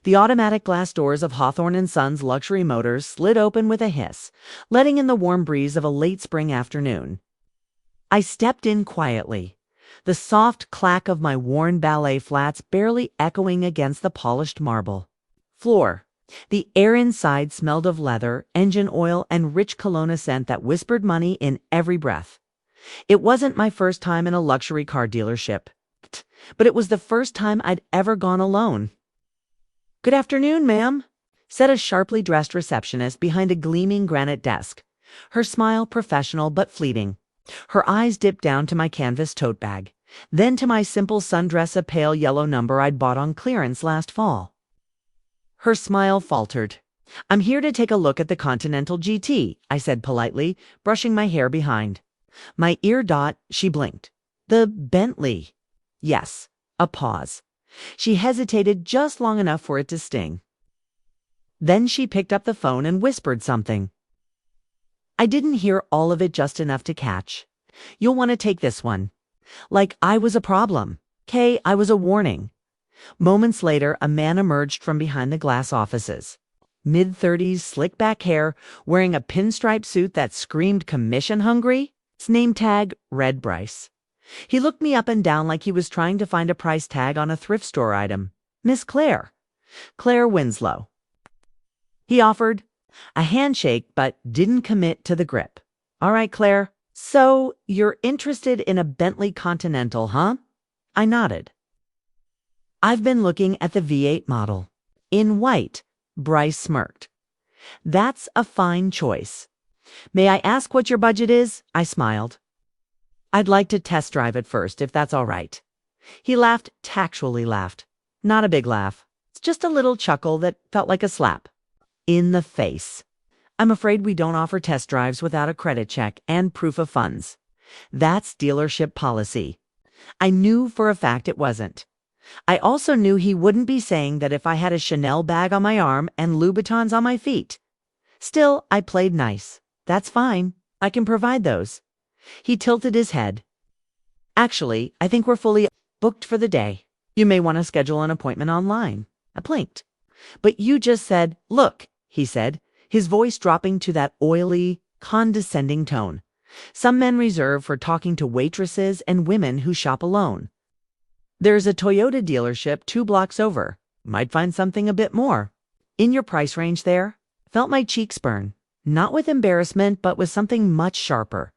The automatic glass doors of Hawthorne and Sons luxury motors slid open with a hiss, letting in the warm breeze of a late spring afternoon. I stepped in quietly, the soft clack of my worn ballet flats barely echoing against the polished marble floor. The air inside smelled of leather, engine oil, and rich cologne scent that whispered money in every breath. It wasn't my first time in a luxury car dealership, but it was the first time I'd ever gone alone. "Good afternoon, ma'am," said a sharply dressed receptionist behind a gleaming granite desk, her smile professional but fleeting. Her eyes dipped down to my canvas tote bag, then to my simple sundress, a pale yellow number I'd bought on clearance last fall. Her smile faltered. "I'm here to take a look at the Continental GT, I said politely, brushing my hair behind. My ear dot, she blinked. "The Bentley." Yes. A pause. She hesitated just long enough for it to sting. Then she picked up the phone and whispered something. I didn't hear all of it, just enough to catch. "You'll want to take this one." Like I was a problem. Kay, I was a warning. Moments later, a man emerged from behind the glass offices. Mid-30s, slick back hair, wearing a pinstripe suit that screamed commission hungry. His name tag read Bryce. He looked me up and down like he was trying to find a price tag on a thrift store item. "Miss Claire. Claire Winslow." He offered a handshake but didn't commit to the grip. "All right, Claire. So you're interested in a Bentley Continental, huh?" I nodded. "I've been looking at the V8 model." "In white," Bryce smirked. "That's a fine choice. May I ask what your budget is?" I smiled. "I'd like to test drive it first, if that's all right." He laughed, tactually laughed. Not a big laugh. It's just a little chuckle that felt like a slap in the face. "I'm afraid we don't offer test drives without a credit check and proof of funds. That's dealership policy." I knew for a fact it wasn't. I also knew he wouldn't be saying that if I had a Chanel bag on my arm and Louboutins on my feet. Still, I played nice. "That's fine. I can provide those." He tilted his head. "Actually, I think we're fully booked for the day. You may want to schedule an appointment online." I blinked. "But you just said—" "Look," he said, his voice dropping to that oily, condescending tone some men reserve for talking to waitresses and women who shop alone. "There's a Toyota dealership 2 blocks over. Might find something a bit more. In your price range there." Felt my cheeks burn, not with embarrassment, but with something much sharper.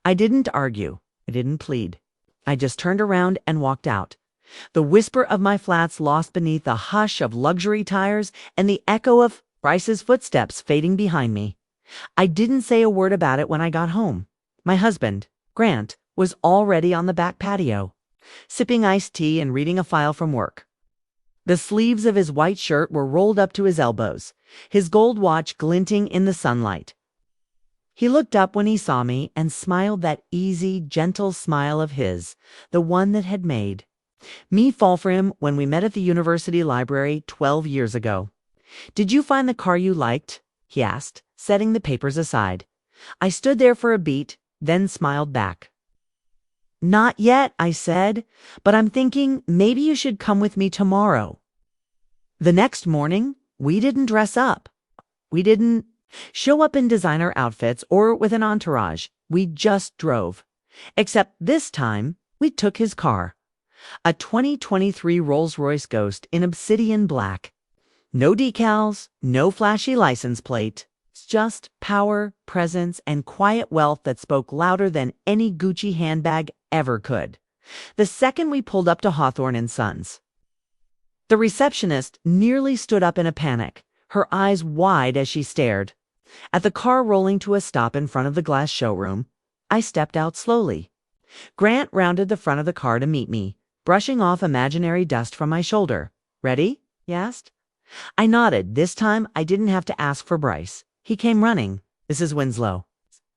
I didn't argue. I didn't plead. I just turned around and walked out, the whisper of my flats lost beneath the hush of luxury tires and the echo of Bryce's footsteps fading behind me. I didn't say a word about it when I got home. My husband, Grant, was already on the back patio, sipping iced tea and reading a file from work. The sleeves of his white shirt were rolled up to his elbows, his gold watch glinting in the sunlight. He looked up when he saw me and smiled, that easy, gentle smile of his, the one that had made me fall for him when we met at the university library 12 years ago. "Did you find the car you liked?" he asked, setting the papers aside. I stood there for a beat, then smiled back. "Not yet," I said, "but I'm thinking maybe you should come with me tomorrow." The next morning, we didn't dress up. We didn't show up in designer outfits or with an entourage. We just drove. Except this time, we took his car. A 2023 Rolls Royc Ghost in obsidian black. No decals, no flashy license plate. Just power, presence, and quiet wealth that spoke louder than any Gucci handbag ever could. The second we pulled up to Hawthorne and Sons, the receptionist nearly stood up in a panic, her eyes wide as she stared. At the car rolling to a stop in front of the glass showroom, I stepped out slowly. Grant rounded the front of the car to meet me, brushing off imaginary dust from my shoulder. "Ready?" he asked. I nodded. This time I didn't have to ask for Bryce. He came running. "Mrs. Winslow."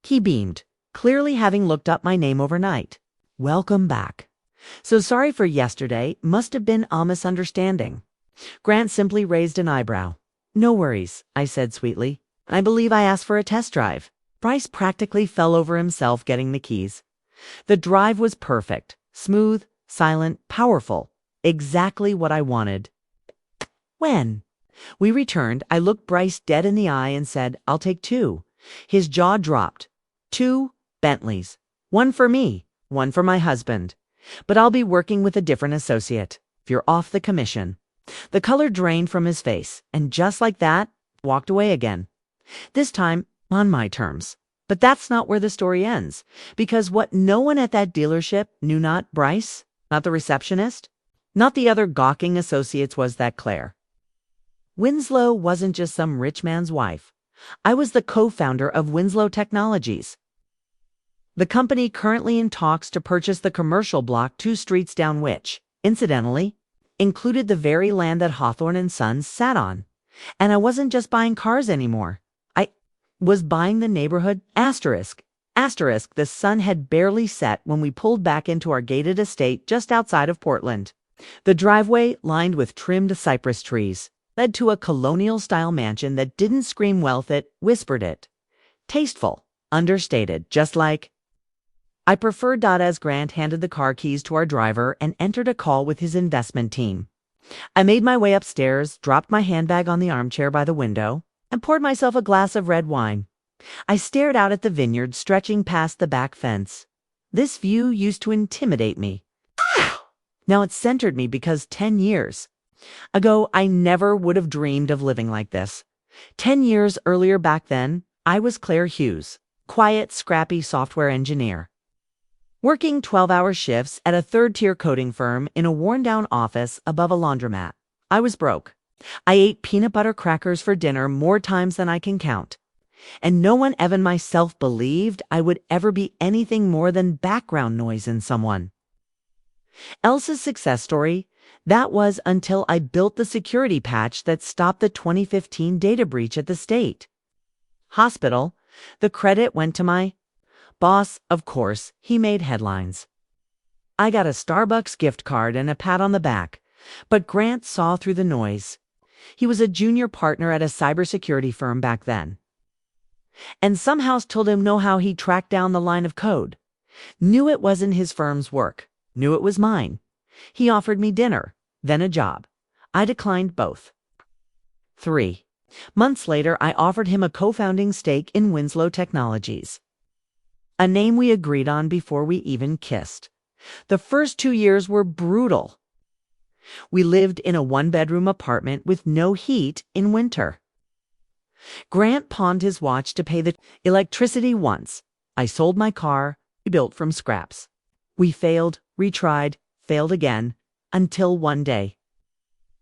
He beamed, clearly having looked up my name overnight. "Welcome back. So sorry for yesterday. Must have been a misunderstanding." Grant simply raised an eyebrow. "No worries," I said sweetly. "I believe I asked for a test drive." Bryce practically fell over himself getting the keys. The drive was perfect, smooth, silent, powerful. Exactly what I wanted. "When?" We returned. I looked Bryce dead in the eye and said, "I'll take two." His jaw dropped. "Two Bentleys. One for me, one for my husband. But I'll be working with a different associate. If you're off the commission." The color drained from his face, and just like that, walked away again. This time, on my terms. But that's not where the story ends, because what no one at that dealership knew, not Bryce, not the receptionist, not the other gawking associates, was that Claire Winslow wasn't just some rich man's wife. I was the co-founder of Winslow Technologies, the company currently in talks to purchase the commercial block 2 streets down, which, incidentally, included the very land that Hawthorne and Sons sat on. And I wasn't just buying cars anymore. I was buying the neighborhood. Asterisk. The sun had barely set when we pulled back into our gated estate just outside of Portland. The driveway, lined with trimmed cypress trees, led to a colonial-style mansion that didn't scream wealth, it whispered it. Tasteful, understated, just like... I preferred as Grant handed the car keys to our driver and entered a call with his investment team. I made my way upstairs, dropped my handbag on the armchair by the window, and poured myself a glass of red wine. I stared out at the vineyard stretching past the back fence. This view used to intimidate me. Now it centered me because 10 years ago, I never would have dreamed of living like this. 10 years earlier, back then, I was Claire Hughes, quiet, scrappy software engineer, working 12-hour shifts at a third-tier coding firm in a worn-down office above a laundromat. I was broke. I ate peanut butter crackers for dinner more times than I can count. And no one, even myself, believed I would ever be anything more than background noise in someone else's success story. That was until I built the security patch that stopped the 2015 data breach at the state hospital. The credit went to my boss, of course. He made headlines. I got a Starbucks gift card and a pat on the back. But Grant saw through the noise. He was a junior partner at a cybersecurity firm back then. And somehow told him know how he tracked down the line of code. Knew it wasn't his firm's work. Knew it was mine. He offered me dinner, then a job. I declined both. 3 months later, I offered him a co-founding stake in Winslow Technologies, a name we agreed on before we even kissed. The first 2 years were brutal. We lived in a 1-bedroom apartment with no heat in winter. Grant pawned his watch to pay the electricity once. I sold my car, rebuilt from scraps. We failed, retried, failed again, until one day,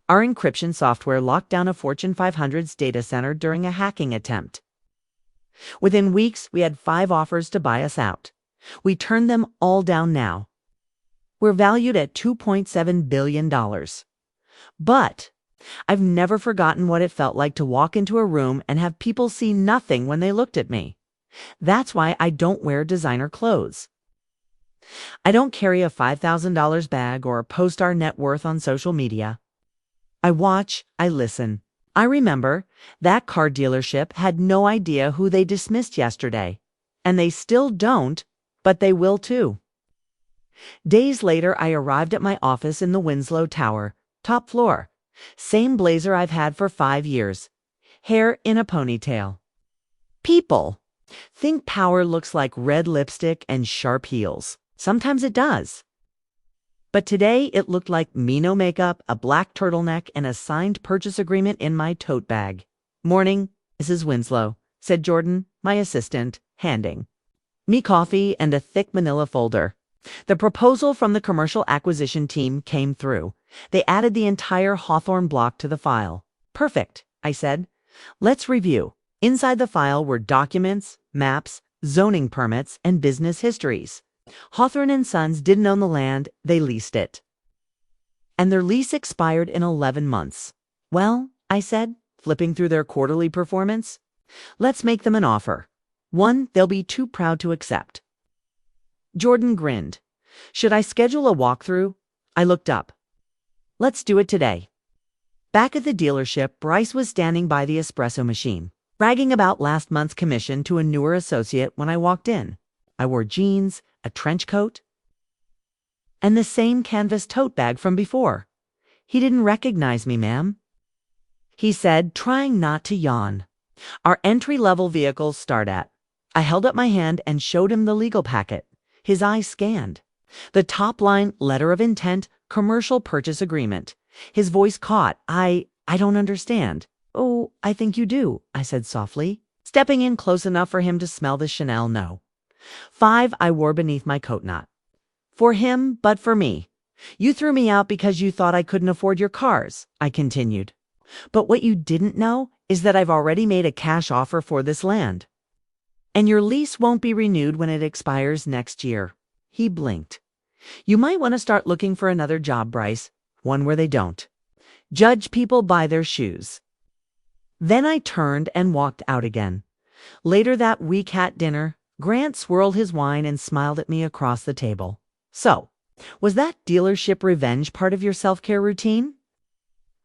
our encryption software locked down a Fortune 500's data center during a hacking attempt. Within weeks, we had 5 offers to buy us out. We turned them all down now. We're valued at $2.7 billion. But I've never forgotten what it felt like to walk into a room and have people see nothing when they looked at me. That's why I don't wear designer clothes. I don't carry a $5,000 bag or post our net worth on social media. I watch, I listen. I remember that car dealership had no idea who they dismissed yesterday. And they still don't, but they will too. Days later, I arrived at my office in the Winslow Tower, top floor. Same blazer I've had for 5 years. Hair in a ponytail. People think power looks like red lipstick and sharp heels. Sometimes it does. But today it looked like me no makeup, a black turtleneck, and a signed purchase agreement in my tote bag. "Morning, Mrs. Winslow," said Jordan, my assistant, handing me coffee and a thick manila folder. The proposal from the commercial acquisition team came through. They added the entire Hawthorne block to the file. "Perfect," I said. "Let's review." Inside the file were documents, maps, zoning permits, and business histories. Hawthorne and Sons didn't own the land, they leased it. And their lease expired in 11 months. "Well," I said, flipping through their quarterly performance, "let's make them an offer. One they'll be too proud to accept." Jordan grinned. "Should I schedule a walkthrough?" I looked up. "Let's do it today." Back at the dealership, Bryce was standing by the espresso machine, bragging about last month's commission to a newer associate when I walked in. I wore jeans, a trench coat, and the same canvas tote bag from before. "He didn't recognize me, ma'am." he said, trying not to yawn. Our entry-level vehicles start at. I held up my hand and showed him the legal packet. His eyes scanned. The top line, letter of intent, commercial purchase agreement. His voice caught. I don't understand. Oh, I think you do, I said softly, stepping in close enough for him to smell the Chanel no. 5 I wore beneath my coat knot. For him, but for me. You threw me out because you thought I couldn't afford your cars, I continued. But what you didn't know is that I've already made a cash offer for this land. And your lease won't be renewed when it expires next year. He blinked. You might want to start looking for another job, Bryce, one where they don't judge people by their shoes. Then I turned and walked out again. Later that week at dinner, Grant swirled his wine and smiled at me across the table. So, was that dealership revenge part of your self-care routine?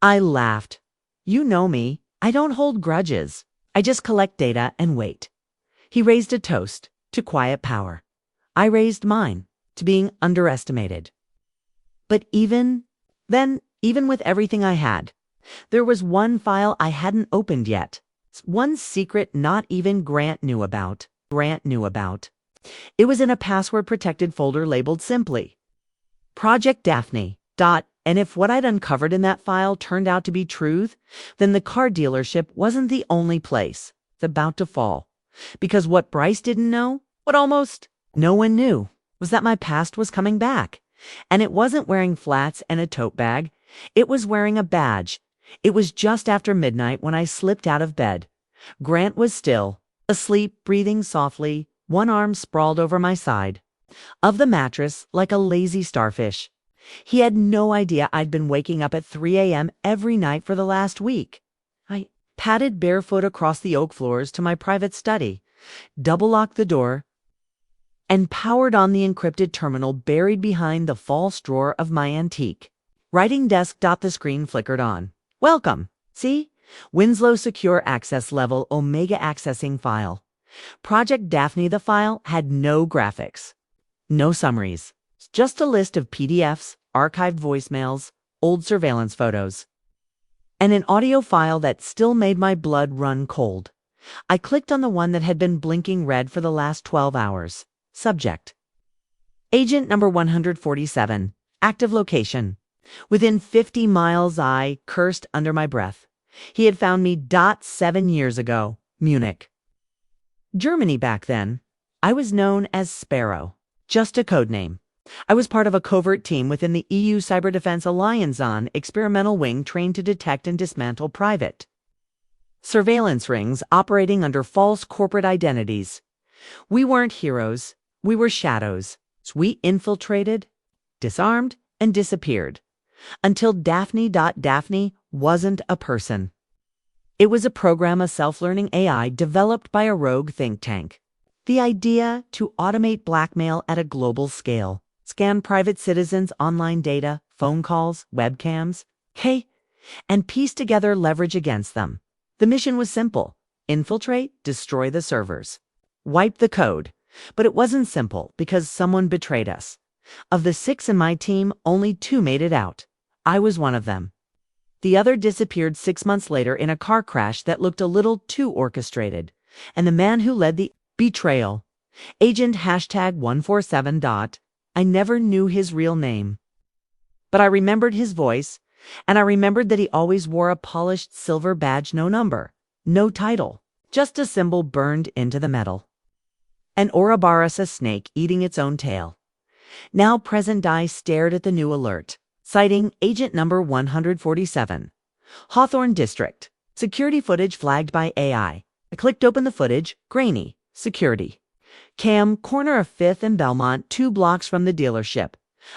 I laughed. You know me. I don't hold grudges. I just collect data and wait. He raised a toast to quiet power. I raised mine to being underestimated. But even with everything I had, there was one file I hadn't opened yet. One secret not even Grant knew about. It was in a password-protected folder labeled simply Project Daphne. And if what I'd uncovered in that file turned out to be truth, then the car dealership wasn't the only place. It's about to fall. Because what Bryce didn't know, what almost no one knew, was that my past was coming back. And it wasn't wearing flats and a tote bag. It was wearing a badge. It was just after midnight when I slipped out of bed. Grant was still, asleep, breathing softly, one arm sprawled over my side of the mattress like a lazy starfish. He had no idea I'd been waking up at 3 a.m. every night for the last week. I padded barefoot across the oak floors to my private study, double-locked the door, and powered on the encrypted terminal buried behind the false drawer of my antique writing desk. The screen flickered on. Welcome. See? Winslow Secure Access Level Omega Accessing File. Project Daphne. The file had no graphics, no summaries, just a list of PDFs, archived voicemails, old surveillance photos, and an audio file that still made my blood run cold. I clicked on the one that had been blinking red for the last 12 hours. Subject: Agent number 147. Active location. Within 50 miles. I cursed under my breath. He had found me. 7 years ago. Munich, Germany. Back then, I was known as Sparrow. Just a code name. I was part of a covert team within the EU Cyber Defense Alliance on experimental wing trained to detect and dismantle private surveillance rings operating under false corporate identities. We weren't heroes. We were shadows. We infiltrated, disarmed, and disappeared. Until Daphne. Daphne wasn't a person. It was a program, a self-learning AI developed by a rogue think tank. The idea to automate blackmail at a global scale, scan private citizens' online data, phone calls, webcams, and piece together leverage against them. The mission was simple: infiltrate, destroy the servers, wipe the code. But it wasn't simple because someone betrayed us. Of the 6 in my team, only 2 made it out. I was one of them. The other disappeared 6 months later in a car crash that looked a little too orchestrated. And the man who led the betrayal, Agent #147. I never knew his real name. But I remembered his voice, and I remembered that he always wore a polished silver badge, no number, no title, just a symbol burned into the metal. An Ouroboros, a snake eating its own tail. Now present. I stared at the new alert, citing Agent number 147. Hawthorne District. Security footage flagged by AI. I clicked open the footage. Grainy. Security. Cam, corner of 5th and Belmont, 2 blocks from the dealership.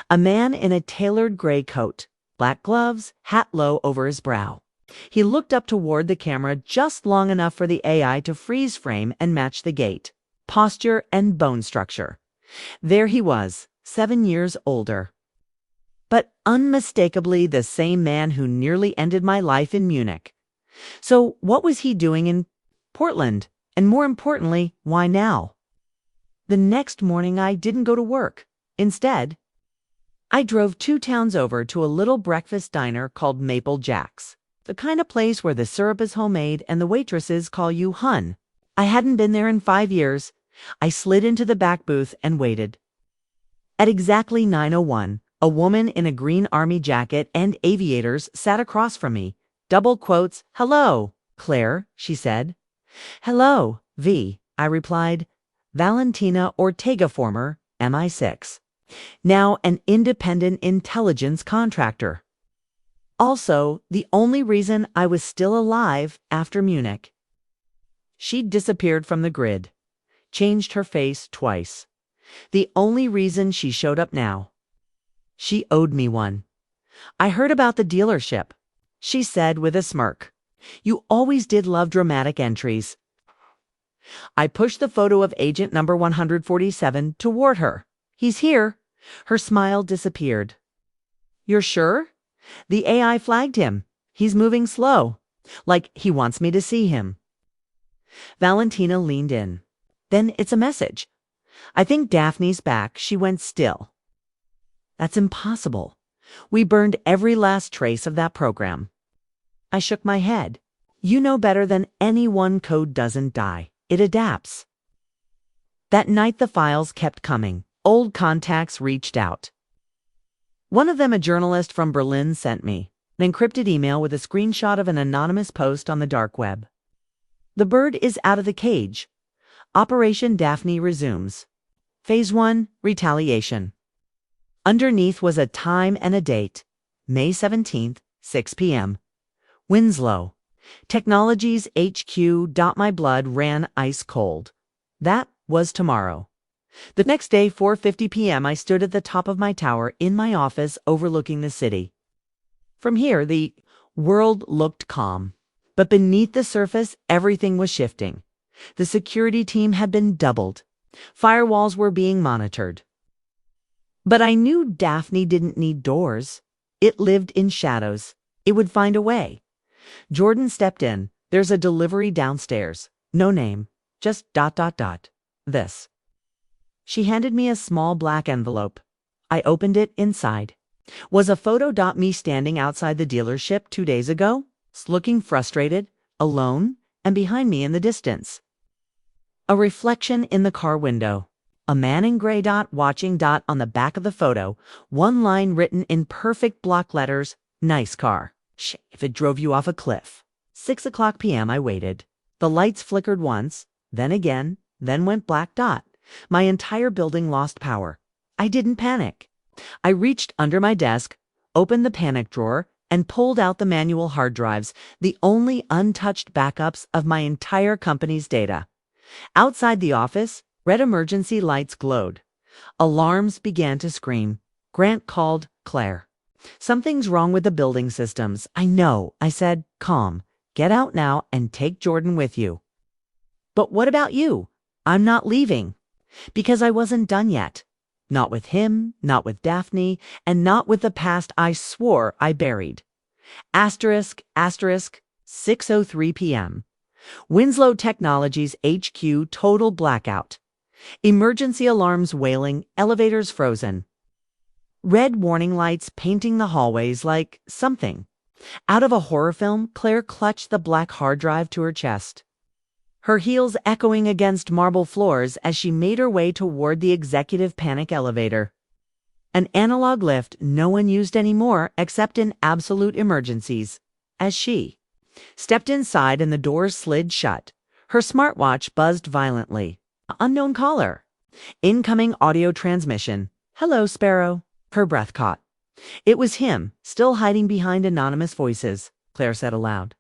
A man in a tailored gray coat, black gloves, hat low over his brow. He looked up toward the camera just long enough for the AI to freeze frame and match the gait, posture, and bone structure. There he was, 7 years older, but unmistakably the same man who nearly ended my life in Munich. So what was he doing in Portland? And more importantly, why now? The next morning I didn't go to work. Instead, I drove 2 towns over to a little breakfast diner called Maple Jack's. The kind of place where the syrup is homemade and the waitresses call you hun. I hadn't been there in 5 years. I slid into the back booth and waited. At exactly 9:01, a woman in a green army jacket and aviators sat across from me. Double quotes, "Hello, Claire," she said. "Hello, V," I replied. Valentina Ortega, former MI6. Now an independent intelligence contractor. Also, the only reason I was still alive after Munich. She'd disappeared from the grid, changed her face twice. The only reason she showed up now. She owed me one. "I heard about the dealership," she said with a smirk. "You always did love dramatic entries." I pushed the photo of agent number 147 toward her. "He's here." Her smile disappeared. "You're sure?" "The AI flagged him. He's moving slow. Like he wants me to see him." Valentina leaned in. "Then it's a message. I think Daphne's back." She went still. "That's impossible. We burned every last trace of that program." I shook my head. "You know better than anyone code doesn't die. It adapts." That night the files kept coming. Old contacts reached out. One of them, a journalist from Berlin, sent me an encrypted email with a screenshot of an anonymous post on the dark web. "The bird is out of the cage. Operation Daphne resumes. Phase 1, retaliation." Underneath was a time and a date. May 17th, 6 p.m. Winslow. Technologies HQ. My blood ran ice cold. That was tomorrow. The next day, 4:50 p.m., I stood at the top of my tower in my office overlooking the city. From here, the world looked calm. But beneath the surface, everything was shifting. The security team had been doubled. Firewalls were being monitored. But I knew Daphne didn't need doors. It lived in shadows. It would find a way. Jordan stepped in. "There's a delivery downstairs. No name. Just ... This." She handed me a small black envelope. I opened it. Inside was a photo. Me standing outside the dealership 2 days ago, looking frustrated, alone, and behind me in the distance, a reflection in the car window. A man in gray. Watching. On the back of the photo, one line written in perfect block letters, "Nice car. If it drove you off a cliff." 6:00 p.m. I waited. The lights flickered once, then again, then went black. My entire building lost power. I didn't panic. I reached under my desk, opened the panic drawer, and pulled out the manual hard drives, the only untouched backups of my entire company's data. Outside the office, red emergency lights glowed. Alarms began to scream. Grant called Claire. "Something's wrong with the building systems." "I know," I said, calm. "Get out now and take Jordan with you." "But what about you?" "I'm not leaving." Because I wasn't done yet. Not with him, not with Daphne, and not with the past I swore I buried. Asterisk, 6:03 p.m. Winslow Technologies HQ, total blackout. Emergency alarms wailing, elevators frozen. Red warning lights painting the hallways like something out of a horror film. Claire clutched the black hard drive to her chest, her heels echoing against marble floors as she made her way toward the executive panic elevator. An analog lift no one used anymore except in absolute emergencies. As she stepped inside and the doors slid shut, her smartwatch buzzed violently. Unknown caller. Incoming audio transmission. "Hello, Sparrow." Her breath caught. It was him, still hiding behind anonymous voices, Claire said aloud.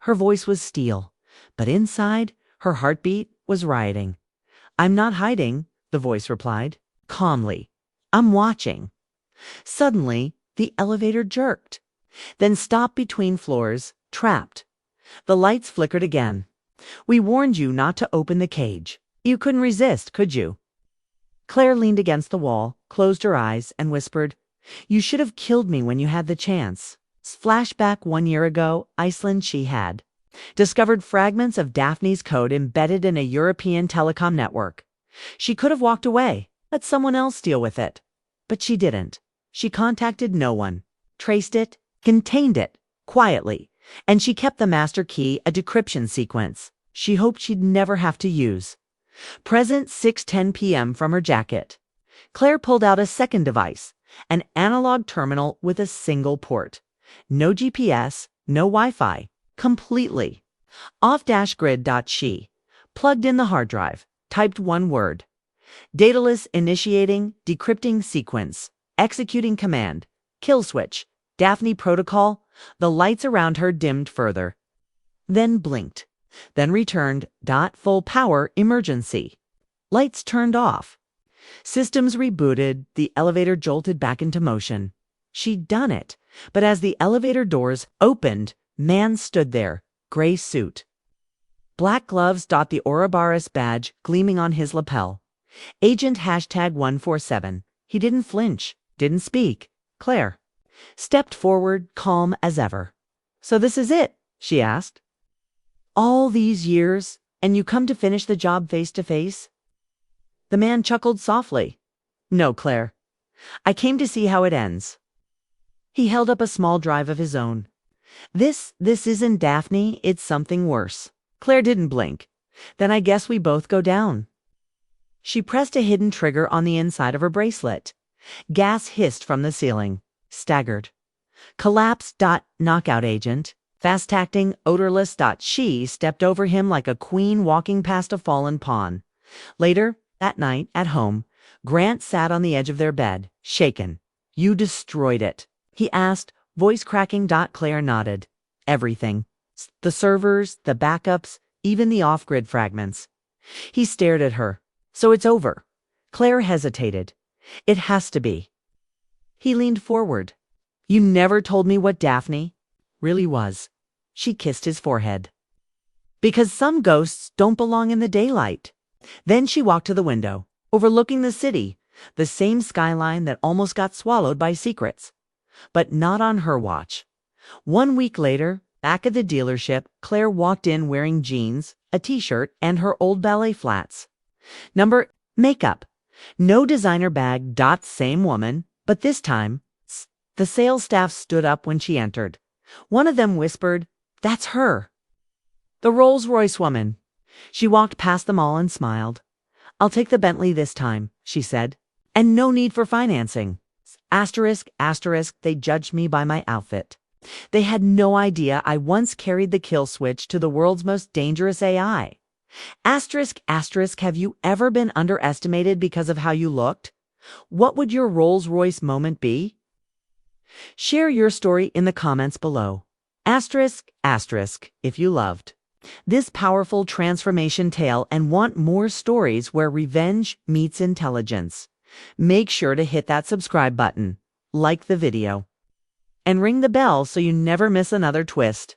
Her voice was steel, but inside, her heartbeat was rioting. "I'm not hiding," the voice replied, calmly. "I'm watching." Suddenly, the elevator jerked, then stopped between floors, trapped. The lights flickered again. "We warned you not to open the cage. You couldn't resist, could you?" Claire leaned against the wall, closed her eyes, and whispered, "You should have killed me when you had the chance." Flashback 1 year ago, Iceland. She had discovered fragments of Daphne's code embedded in a European telecom network. She could have walked away, let someone else deal with it. But she didn't. She contacted no one, traced it, contained it, quietly, and she kept the master key a decryption sequence she hoped she'd never have to use. Present 6:10 p.m. from her jacket. Claire pulled out a second device, an analog terminal with a single port. No GPS, no Wi-Fi, completely. Off-grid.she. Plugged in the hard drive, typed one word. Dataless initiating, decrypting sequence, executing command, kill switch, Daphne protocol. The lights around her dimmed further. Then blinked. Then returned. Full power emergency. Lights turned off. Systems rebooted. The elevator jolted back into motion. She'd done it. But as the elevator doors opened, man stood there, gray suit. Black gloves. The Ouroboros badge gleaming on his lapel. Agent #147. He didn't flinch, didn't speak. Claire stepped forward, calm as ever. "So this is it?" she asked. "All these years, and you come to finish the job face to face?" The man chuckled softly. "No, Claire. I came to see how it ends." He held up a small drive of his own. This isn't Daphne, it's something worse." Claire didn't blink. "Then I guess we both go down." She pressed a hidden trigger on the inside of her bracelet. Gas hissed from the ceiling. Staggered. Collapse. Knockout agent. Fast-acting, odorless. She stepped over him like a queen walking past a fallen pawn. Later, that night, at home, Grant sat on the edge of their bed, shaken. "You destroyed it," he asked, voice cracking. Claire nodded. "Everything. The servers, the backups, even the off-grid fragments." He stared at her. "So it's over." Claire hesitated. "It has to be." He leaned forward. "You never told me what Daphne really was." She kissed his forehead. "Because some ghosts don't belong in the daylight." Then she walked to the window, overlooking the city, the same skyline that almost got swallowed by secrets. But not on her watch. 1 week later, back at the dealership, Claire walked in wearing jeans, a t-shirt, and her old ballet flats. Makeup. No designer bag. Same woman, but this time, the sales staff stood up when she entered. One of them whispered, "That's her." The Rolls Royce woman. She walked past them all and smiled. "I'll take the Bentley this time," she said. "And no need for financing." Asterisk. They judged me by my outfit. They had no idea I once carried the kill switch to the world's most dangerous AI. Asterisk. Have you ever been underestimated because of how you looked? What would your Rolls Royce moment be? Share your story in the comments below. Asterisk. If you loved this powerful transformation tale and want more stories where revenge meets intelligence, make sure to hit that subscribe button, like the video, and ring the bell so you never miss another twist.